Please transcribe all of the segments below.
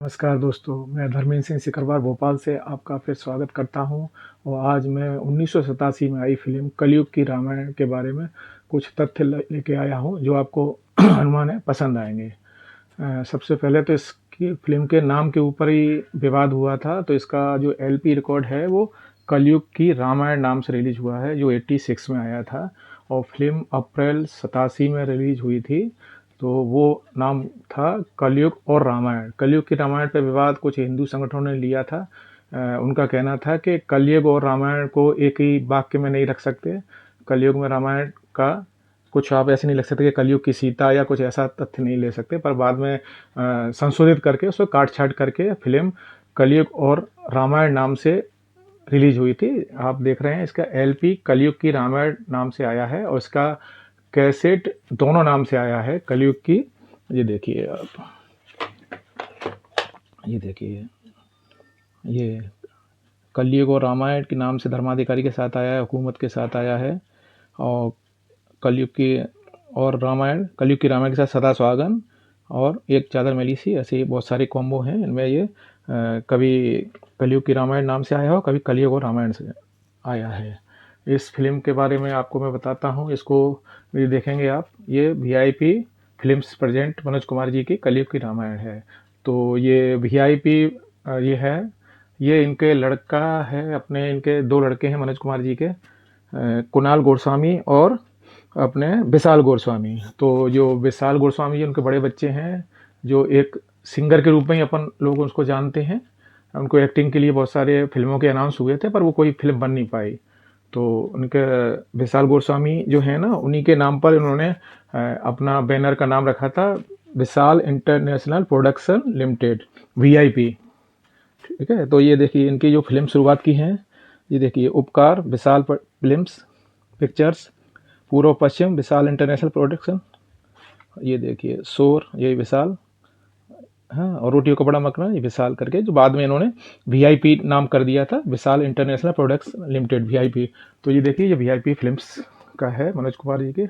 नमस्कार दोस्तों, मैं धर्मेंद्र सिंह सिकरवार भोपाल से आपका फिर स्वागत करता हूं। और आज मैं 1987 में आई फिल्म कलयुग की रामायण के बारे में कुछ तथ्य लेके आया हूं जो आपको अनुमान है पसंद आएंगे। सबसे पहले तो इसकी फिल्म के नाम के ऊपर ही विवाद हुआ था। तो इसका जो एलपी रिकॉर्ड है वो कलयुग की रामायण नाम से रिलीज हुआ है, जो 86 में आया था। और फिल्म अप्रैल 87 में रिलीज हुई थी। तो वो नाम था कलयुग और रामायण। कलयुग की रामायण पे विवाद कुछ हिंदू संगठनों ने लिया था। उनका कहना था कि कलयुग और रामायण को एक ही वाक्य में नहीं रख सकते। कलयुग में रामायण का कुछ आप ऐसे नहीं लिख सकते कि कलयुग की सीता या कुछ ऐसा तथ्य नहीं ले सकते। पर बाद में संशोधित करके उसको काट छाट करके फिल्म कलयुग और रामायण नाम से रिलीज हुई थी। आप देख रहे हैं इसका एलपी कलयुग की रामायण नाम से आया है और इसका कैसेट दोनों नाम से आया है कलयुग की। ये देखिए आप, ये देखिए, ये कलयुग और रामायण के नाम से धर्माधिकारी के साथ आया है, हुकूमत के साथ आया है। और कलयुग की और रामायण, कलयुग की रामायण के साथ सदा सुहागन और एक चादर मैली सी, ऐसे बहुत सारे कॉम्बो हैं इनमें। ये कभी कलयुग की रामायण नाम से आया हो, कभी कलयुग और रामायण से आया है। इस फिल्म के बारे में आपको मैं बताता हूँ। इसको ये देखेंगे आप, ये VIP films present Manoj Kumar ji की कलयुग की रामायण है। तो ये वीआईपी ये है, ये इनके लड़का है, अपने इनके दो लड़के हैं मनोज कुमार जी के, कुणाल गोस्वामी और अपने विशाल गोस्वामी। तो जो विशाल गोस्वामी जी उनके बड़े बच्चे हैं, जो एक सिंगर के रूप में ही अपन लोग उसको जानते हैं। उनको एक्टिंग के लिए बहुत सारे फिल्मों के अनाउंस हुए थे पर वो कोई फिल्म बन नहीं पाई। तो उनके विशाल गोस्वामी जो है ना, उन्हीं के नाम पर उन्होंने अपना बैनर का नाम रखा था, विशाल इंटरनेशनल प्रोडक्शन लिमिटेड, वीआईपी। ठीक है, तो ये देखिए इनकी जो फिल्म शुरुआत की हैं, ये देखिए उपकार विशाल फिल्म्स पिक्चर्स, पूर्व पश्चिम विशाल इंटरनेशनल प्रोडक्शन, ये देखिए शोर, ये विशाल, हाँ, और रोटियों का बड़ा मकना, ये विशाल करके, जो बाद में इन्होंने वीआईपी नाम कर दिया था, विशाल इंटरनेशनल प्रोडक्ट्स लिमिटेड, वीआईपी। तो ये देखिए ये वीआईपी फिल्म्स का है मनोज कुमार जी के।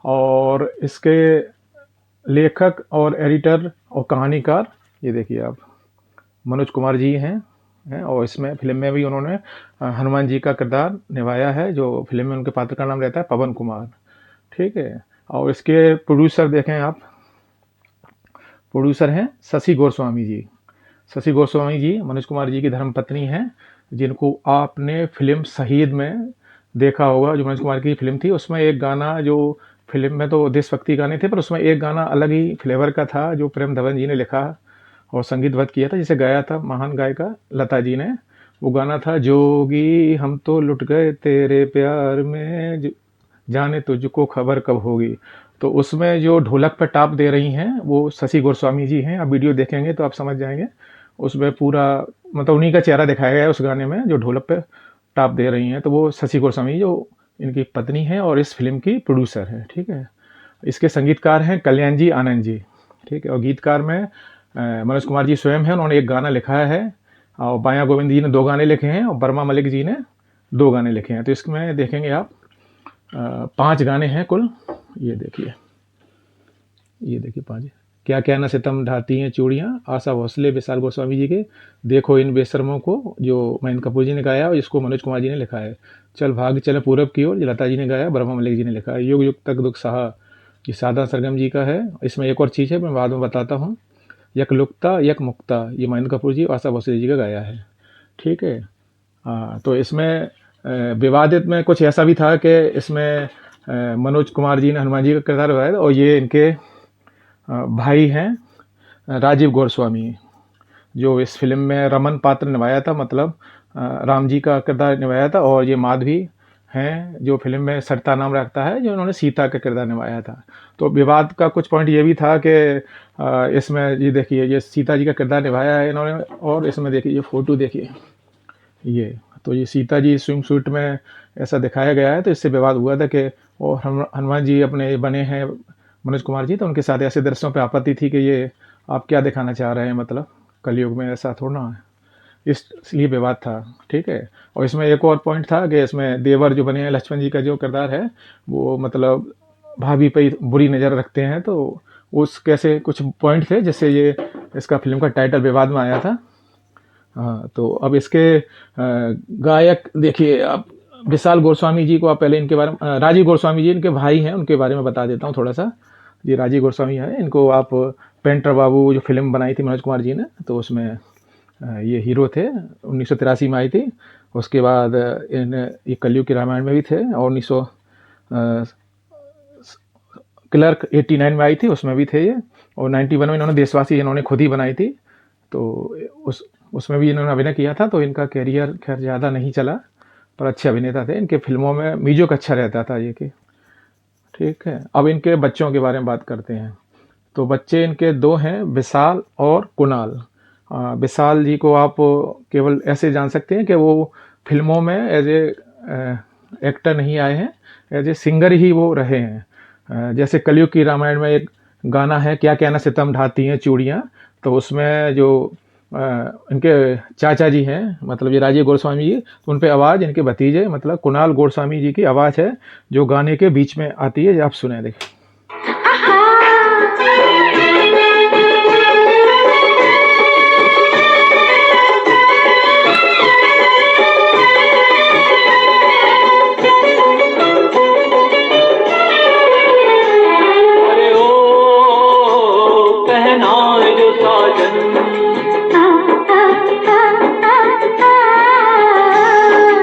और इसके लेखक और एडिटर और कहानीकार, ये देखिए आप, मनोज कुमार जी हैं। और इसमें फिल्म में भी उन्होंने हनुमान जी का किरदार निभाया है, जो फिल्म में उनके पात्र का नाम रहता है पवन कुमार। ठीक है, और इसके प्रोड्यूसर देखें आप, प्रोड्यूसर हैं शशि गोस्वामी जी। शशि गोस्वामी जी मनोज कुमार जी की धर्मपत्नी हैं, जिनको आपने फिल्म शहीद में देखा होगा। जो मनोज कुमार की फिल्म थी उसमें एक गाना, जो फिल्म में तो देशभक्ति गाने थे पर उसमें एक गाना अलग ही फ्लेवर का था, जो प्रेम धवन जी ने लिखा और संगीतबद्ध किया था, जिसे गाया था महान गायिका लता जी ने। वो गाना था, जोगी हम तो लुट गए तेरे प्यार में, जाने तुझको खबर कब होगी। तो उसमें जो ढोलक पे टाप दे रही हैं वो शशि गोस्वामी जी हैं। आप वीडियो देखेंगे तो आप समझ जाएंगे। उसमें पूरा मतलब उन्हीं का चेहरा दिखाया गया है उस गाने में, जो ढोलक पे टाप दे रही हैं। तो वो शशि गोस्वामी जो इनकी पत्नी है और इस फिल्म की प्रोड्यूसर है। ठीक है, इसके संगीतकार हैं कल्याण जी आनंद जी। ठीक है, और गीतकार में मनोज कुमार जी स्वयं हैं, उन्होंने एक गाना लिखा है। और बाया गोविंद जी ने दो गाने लिखे हैं और बर्मा मलिक जी ने दो गाने लिखे हैं। तो इसमें देखेंगे आप 5 गाने हैं कुल। ये देखिए, ये देखिए 5। क्या क्या न सितम ढाती हैं चूड़ियाँ, आशा भोसले विशाल गोस्वामी जी के, देखो इन बेशर्मों को, जो महेंद्र कपूर जी ने गाया और इसको मनोज कुमार जी ने लिखा है। चल भाग चले पूरब की ओर, लता जी ने गाया, ब्रह्मा मलिक जी ने लिखा है। युग युग तक दुख सहा, ये सादा सरगम जी का है। इसमें एक और चीज़ है, मैं बाद में बताता हूँ। यक लुकता यक मुक्ता, ये महेंद्र कपूर जी और आशा भोसले जी का गाया है। ठीक है, हाँ। तो इसमें विवादित में कुछ ऐसा भी था कि इसमें मनोज कुमार जी ने हनुमान जी का किरदार निभाया और ये इनके भाई हैं राजीव गोस्वामी, जो इस फिल्म में रमन पात्र निभाया था, मतलब राम जी का किरदार निभाया था। और ये माधवी हैं, जो फिल्म में सरिता नाम रखता है, जो इन्होंने सीता का किरदार निभाया था। तो विवाद का कुछ पॉइंट ये भी था कि इसमें ये देखिए, ये सीता जी का किरदार निभाया है इन्होंने। और इसमें देखिए, ये फ़ोटो देखिए, ये तो ये सीता जी स्विम सूट में ऐसा दिखाया गया है। तो इससे विवाद हुआ था कि वो हनुमान जी अपने बने हैं मनोज कुमार जी, तो उनके साथ ऐसे दृश्यों पे आपत्ति थी कि ये आप क्या दिखाना चाह रहे हैं, मतलब कलयुग में ऐसा थोड़ा ना है। इसलिए विवाद था। ठीक है, और इसमें एक और पॉइंट था कि इसमें देवर जो बने हैं, लक्ष्मण जी का जो किरदार है, वो मतलब भाभी पे बुरी नज़र रखते हैं। तो उस कैसे कुछ पॉइंट थे जिससे ये इसका फिल्म का टाइटल विवाद में आया था। हाँ, तो अब इसके गायक देखिए, आप विशाल गोस्वामी जी को आप पहले इनके बारे में, राजीव गोस्वामी जी इनके भाई हैं, उनके बारे में बता देता हूँ थोड़ा सा। ये राजीव गोस्वामी हैं, इनको आप पेंटर बाबू जो फिल्म बनाई थी मनोज कुमार जी ने, तो उसमें ये हीरो थे, 1983 में आई थी। उसके बाद इन ये कलयुग की रामायण में भी थे, और 1900 क्लर्क 89 में आई थी, उसमें भी थे ये, और 91 में इन्होंने देशवासी इन्होंने खुद ही बनाई थी, तो उसमें भी इन्होंने अभिनय किया था। तो इनका कैरियर खैर ज़्यादा नहीं चला, पर अच्छे अभिनेता थे। इनके फिल्मों में म्यूजिक अच्छा रहता था ये कि, ठीक है। अब इनके बच्चों के बारे में बात करते हैं। तो बच्चे इनके दो हैं, विशाल और कुणाल। विशाल जी को आप केवल ऐसे जान सकते हैं कि वो फिल्मों में एज ए एक्टर नहीं आए हैं, एज ए सिंगर ही वो रहे हैं। जैसे कलयुग की रामायण में एक गाना है, क्या कहना सितम ढाती हैं चूड़ियाँ, तो उसमें जो इनके चाचा जी हैं, मतलब ये राजीव गोस्वामी जी, तो उन पे आवाज़ इनके भतीजे मतलब कुणाल गोस्वामी जी की आवाज़ है, जो गाने के बीच में आती है। आप सुने देखिए।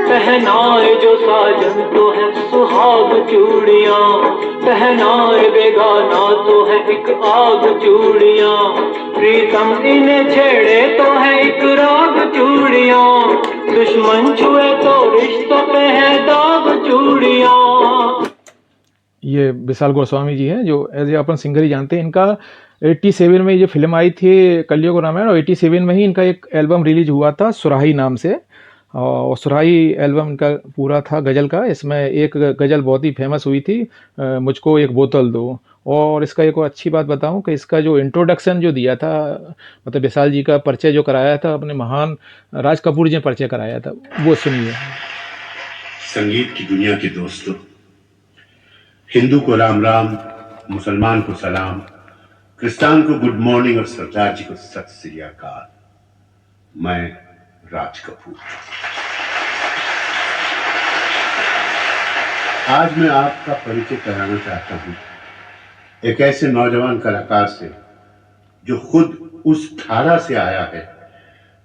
पहनाए जो साजन तो है सुहाग चूड़ियां, पहनाए बेगाना तो है एक आग चूड़ियां, प्रीतम इन्हें छेड़े तो है एक राग चूड़ियां, दुश्मन छुए तो रिश्तों पे है दाग चूड़ियां। ये विशाल गोस्वामी जी हैं, जो एज ए अपन सिंगर ही जानते हैं। इनका 87 में ये फिल्म आई थी कलयुग रामायण, और 87 में ही इनका एक एल्बम रिलीज हुआ था सुराही नाम से, और सुराही एल्बम इनका पूरा था गज़ल का। इसमें एक गज़ल बहुत ही फेमस हुई थी, मुझको एक बोतल दो। और इसका एक और अच्छी बात बताऊं कि इसका जो इंट्रोडक्शन जो दिया था, मतलब विशाल जी का परिचय जो कराया था, अपने महान राज कपूर जी ने परिचय कराया था, वो सुनिए। संगीत की दुनिया के दोस्तों, हिंदू को राम राम, मुसलमान को सलाम, क्रिस्तान को गुड मॉर्निंग और सरदार जी को सत श्री अकाल। मैं राज कपूर। आज मैं आपका परिचय कराना चाहता हूं एक ऐसे नौजवान कलाकार से जो खुद उस धारा से आया है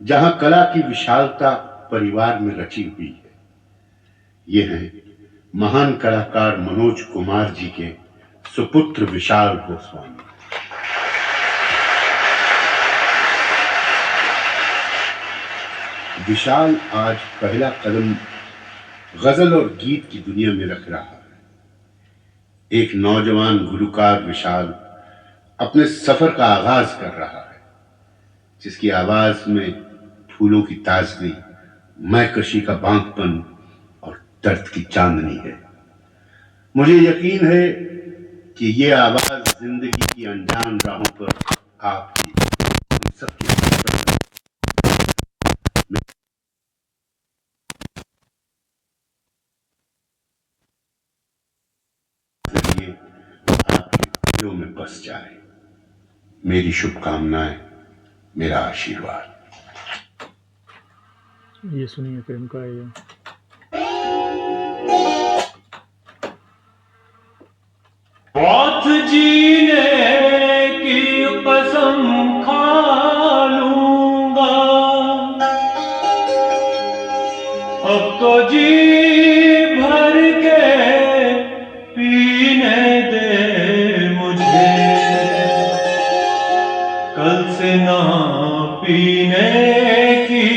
जहां कला की विशालता परिवार में रची हुई है। ये हैं महान कलाकार मनोज कुमार जी के सुपुत्र विशाल गोस्वामी। विशाल आज पहला कदम गजल और गीत की दुनिया में रख रहा है। एक नौजवान गुलकार विशाल अपने सफर का आगाज कर रहा है, जिसकी आवाज में फूलों की ताजगी, महकशी का बांकपन और दर्द की चांदनी है। मुझे यकीन है कि ये आवाज जिंदगी की अनजान राहों पर आपकी हम सबकी आपके दिलों में बस जाए। मेरी शुभकामनाएं, मेरा आशीर्वाद। ये सुनिए फिल्म का ये। मौत जीने की कसम खा लूंगा, अब तो जी भर के पीने दे मुझे, कल से ना पीने की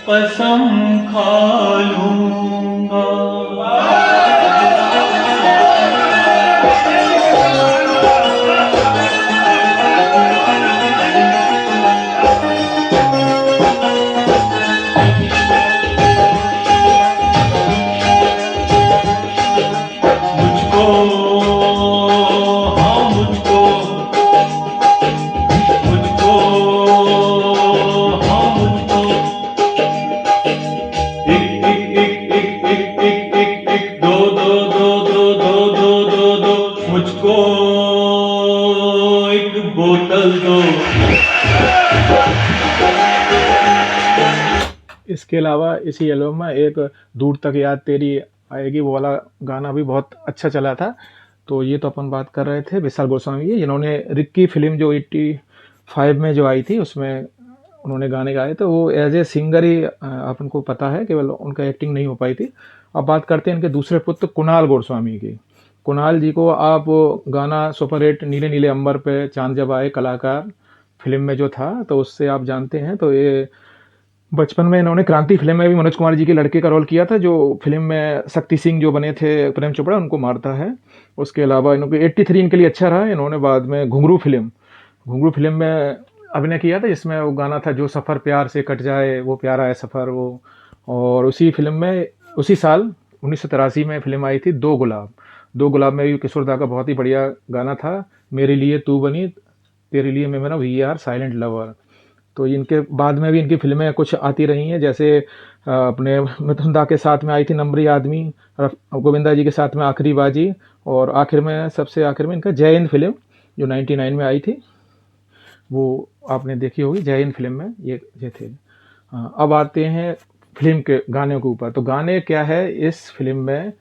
कसम खा लूंगा। इसके अलावा इसी एल्बम में एक दूर तक याद तेरी आएगी, वो वाला गाना भी बहुत अच्छा चला था। तो ये तो अपन बात कर रहे थे विशाल गोस्वामी की, जिन्होंने रिक्की फिल्म जो 85 में जो आई थी उसमें उन्होंने गाने गाए, तो वो एज ए सिंगर ही अपन को पता है, केवल उनका एक्टिंग नहीं हो पाई थी। अब बात करते हैं इनके दूसरे पुत्र कुणाल गोस्वामी की। कुणाल जी को आप गाना सुपर हिट नीले नीले अंबर पे चांद जब आए कलाकार फिल्म में जो था, तो उससे आप जानते हैं। तो ये बचपन में इन्होंने क्रांति फिल्म में भी मनोज कुमार जी के लड़के का रोल किया था, जो फिल्म में शक्ति सिंह जो बने थे, प्रेम चोपड़ा उनको मारता है। उसके अलावा इन्होंने 83 इनके लिए अच्छा रहा। इन्होंने बाद में घुंघरू फिल्म में अभिनय किया था, जिसमें वो गाना था जो सफ़र प्यार से कट जाए वो प्यारा है सफ़र वो। और उसी फिल्म में उसी साल 1983 में फिल्म आई थी दो गुलाब में भी किशोर दा का बहुत ही बढ़िया गाना था, मेरे लिए तू बनी तेरे लिए मैं बना वी आर साइलेंट लवर। तो इनके बाद में भी इनकी फिल्में कुछ आती रही हैं, जैसे अपने मिथुन दा के साथ में आई थी नंबरी आदमी, गोविंदा जी के साथ में आखिरी बाजी, और आखिर में सबसे आखिर में इनका जय हिंद फिल्म जो 99 में आई थी, वो आपने देखी होगी। जय हिंद फिल्म में ये थे। अब आते हैं फिल्म के गाने के ऊपर। तो गाने क्या है, इस फिल्म में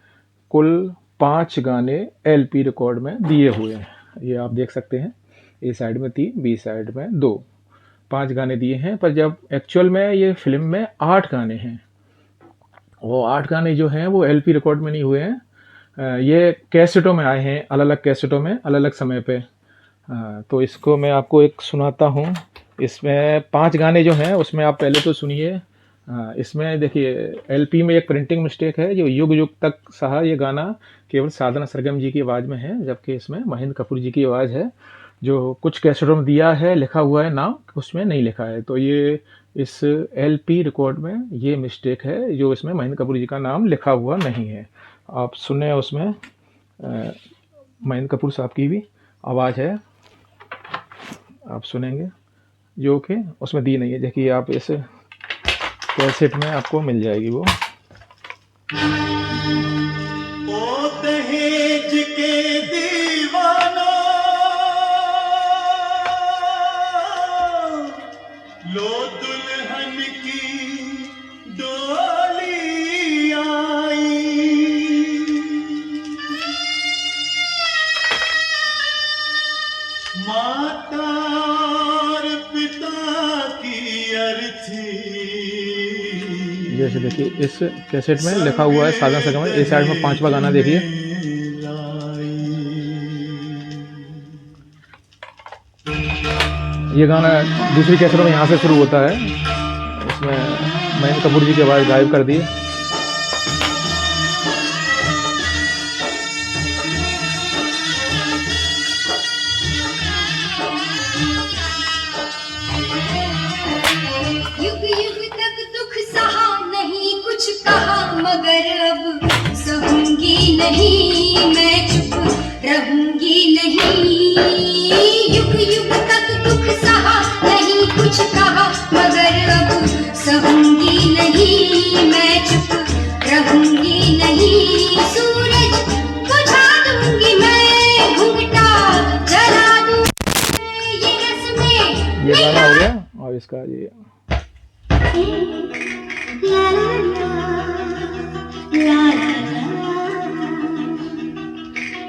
कुल 5 गाने LP रिकॉर्ड में दिए हुए हैं, ये आप देख सकते हैं। ए साइड में 3, बी साइड में 2, 5 गाने दिए हैं। पर जब एक्चुअल में ये फिल्म में 8 गाने हैं, वो 8 गाने जो हैं वो LP रिकॉर्ड में नहीं हुए हैं, ये कैसेटों में आए हैं, अलग अलग कैसेटों में अलग अलग समय पे। तो इसको मैं आपको एक सुनाता हूँ। इसमें 5 गाने जो हैं उसमें आप पहले तो सुनिए। इसमें देखिए LP में एक प्रिंटिंग मिस्टेक है, जो युग युग तक सहा ये गाना केवल साधना सरगम जी की आवाज़ में है, जबकि इसमें महेंद्र कपूर जी की आवाज़ है। जो कुछ कैसेटों में दिया है, लिखा हुआ है नाम, उसमें नहीं लिखा है। तो ये इस LP रिकॉर्ड में ये मिस्टेक है, जो इसमें महेंद्र कपूर जी का नाम लिखा हुआ नहीं है। आप सुने, उसमें महेंद्र कपूर साहब की भी आवाज़ है, आप सुनेंगे, जो कि उसमें दी नहीं है। देखिए आप इस कैसेट में आपको मिल जाएगी वो। ओ दहेज के दीवाना, लो दुल्हन की डोली आई, माता और पिता की अर्थी। जैसे देखिए इस कैसेट में लिखा हुआ है साधना सरगम में। ए साइड में 5वां गाना देखिए। ये गाना दूसरी कैसेटों में यहाँ से शुरू होता है। इसमें महेंद्र कपूर जी की आवाज़ गायब कर दी। युग युग तक दुख सहा, नहीं कुछ कहा, मगर अब सहूंगी नहीं, मैं चुप रहूंगी नहीं। युग युग तक दुख सहा, नहीं कुछ कहा, मगर अब सहूंगी नहीं, मैं चुप रहूंगी नहीं। सूरज बुझा दूंगी मैं, घुंघटा जला दूंगी, ये रस्में ये गाना हो गया। और इसका ये ला ला ला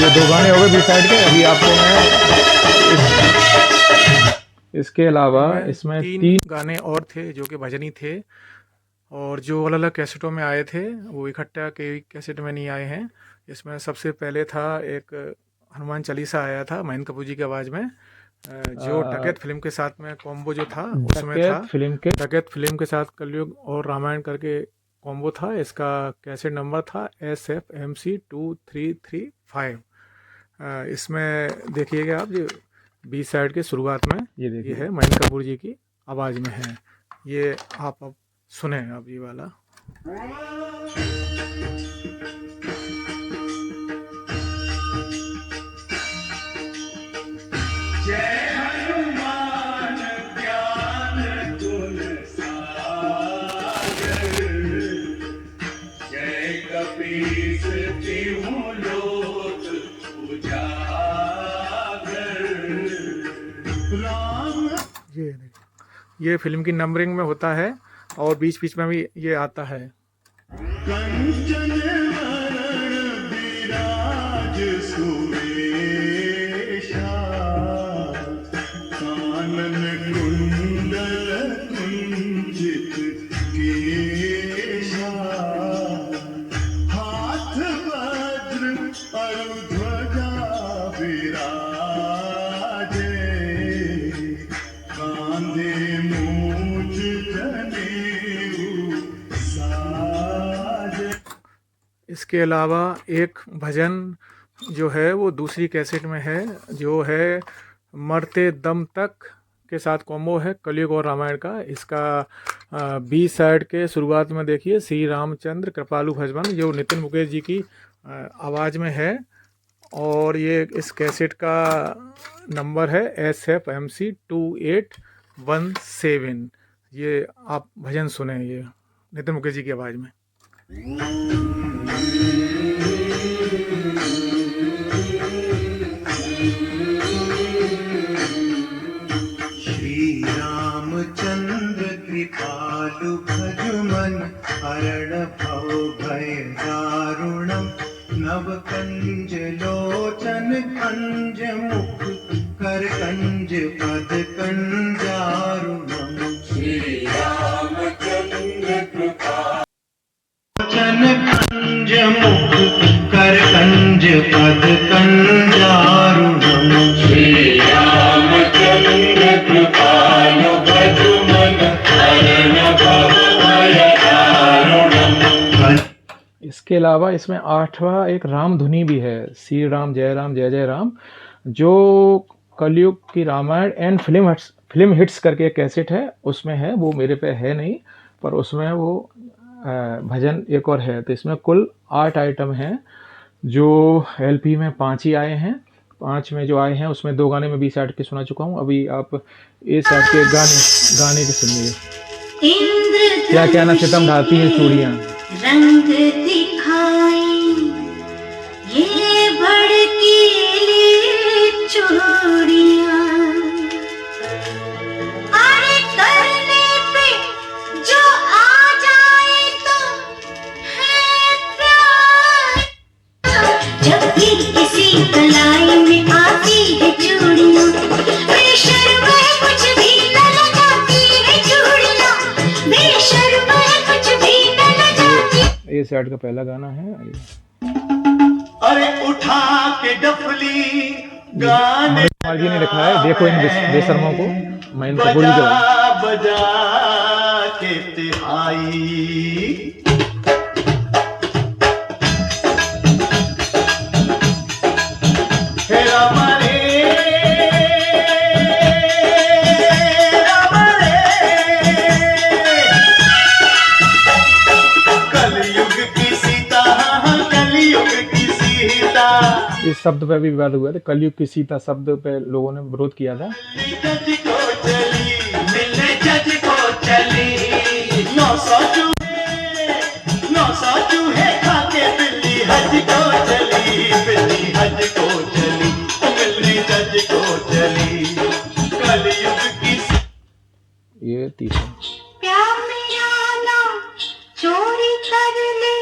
ये 2 गाने हो गए बी साइड के। अभी आपको मैं इसके अलावा इसमें 3 गाने और थे जो कि भजनी थे, और जो अलग अलग कैसेटों में आए थे वो इकट्ठा के कैसेट में नहीं आए हैं। इसमें सबसे पहले था एक हनुमान चालीसा आया था महेंद्र कपूर जी की आवाज़ में, जो डकैत फिल्म के साथ में कॉम्बो जो था उसमें था। डकैत फिल्म के साथ कलयुग और रामायण करके कॉम्बो था। इसका कैसेट नंबर था SFMC 2335। इसमें देखिएगा आप, ये बी साइड के शुरुआत में ये है, महेंद्र कपूर जी की आवाज़ में है। ये आप अब सुने आप ये वाला। जय हनुमान ज्ञान गुण सागर, जय कपीस तिहु लोक ये फिल्म की नंबरिंग में होता है और बीच बीच में भी ये आता है। कंचन वरण विराज सुवेशा कानन कुंडल कुंजित केशा हाथ वज्र अरु ध्वजा विराजे कांधे मूंछ जनेऊ साजे। इसके अलावा एक भजन जो है वो दूसरी कैसेट में है, जो है मरते दम तक के साथ कॉम्बो है कलयुग और रामायण का। इसका बी साइड के शुरुआत में देखिए श्री रामचंद्र कृपालु भजन, जो नितिन मुकेश जी की आवाज़ में है, और ये इस कैसेट का नंबर है SFMC 2817। ये आप भजन सुने, ये नितिन मुकेश जी की आवाज़ में। श्री रामचंद्र कृपालु भजुमन हरण भव भय दारुणम नव कंज लोचन कंज मुख कर कंज पद कंजारुणम। श्री रामचंद्र कृपालोचन कंज मुख कर कंज पद कंजारुणम। श्री रामचंद्र कृपालु भजुमन हरण भव भय दारुणम। इसके अलावा इसमें 8वां एक राम धुनी भी है, श्री राम जय जय राम, जो कलयुग की रामायण एंड फिल्म हिट्स करके एक कैसेट है, उसमें है। वो मेरे पे है नहीं, पर उसमें वो भजन एक और है। तो इसमें कुल 8 आइटम हैं, जो LP में 5 ही आए हैं। 5 में जो आए हैं उसमें 2 गाने में B साइड के सुना चुका हूँ। अभी आप A साइड के गाने के सुनिए। क्या क्या ना सितम ढाती है चूड़ियाँ, रंग दिखाई ये भड़कीली चूड़ियां, अरे करने पे जो आ जाए तो है प्यार। जब भी किसी कलाई में आती है चूड़ियां, बेशर्म है कुछ भी न लगाती है चूड़ियां, बेशर्म है कुछ भी न लगाती। A साइड का पहला गाना है। अरे उठा के डफली गाने कुमार जी ने लिखा है, देखो इन बेशर्मों को, मैं इनको भूल गया। बजा के तिहाई। हे राम रे, राम रे, कलयुग की सीता, कलयुग की सीता। इस शब्द पे भी विवाद हुआ था, कलयुग की सीता शब्द पे लोगों ने विरोध किया था। जज को चली मिलने, जज को चली 900 चूहे खा के बिल्ली हज को चली, बिल्ली हज को चली, मिलने जज को चली कलयुग की। ये तीसरा प्यार मेरा नाम चोरी कर ले,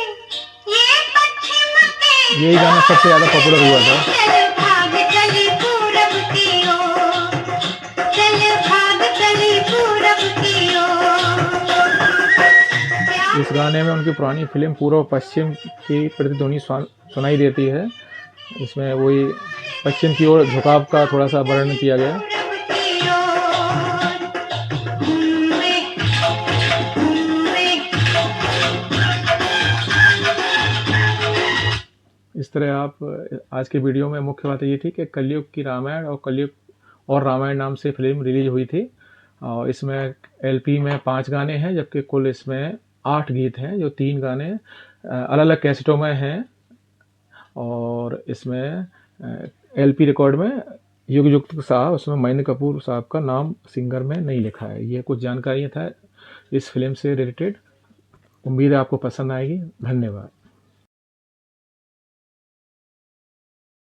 ये पश्चिम के यही गाना सबसे ज्यादा पॉपुलर हुआ था। चल भाग चली पूरब की ओर, चल भाग चली पूरब की ओर। इस गाने में उनकी पुरानी फिल्म पूर्व पश्चिम की प्रतिध्वनि सुनाई देती है। इसमें वही पश्चिम की ओर झुकाव का थोड़ा सा वर्णन किया गया है। इस तरह आप आज के वीडियो में मुख्य बात ये थी कि कलयुग की रामायण और कलयुग और रामायण नाम से फिल्म रिलीज हुई थी, और इसमें LP में 5 गाने हैं, जबकि कुल इसमें 8 गीत हैं, जो 3 गाने अलग अलग कैसेटों में हैं। और इसमें LP रिकॉर्ड में युगयुक्त साहब, उसमें महेंद्र कपूर साहब का नाम सिंगर में नहीं लिखा है। ये कुछ जानकारी था इस फिल्म से रिलेटेड। उम्मीद है आपको पसंद आएगी। धन्यवाद।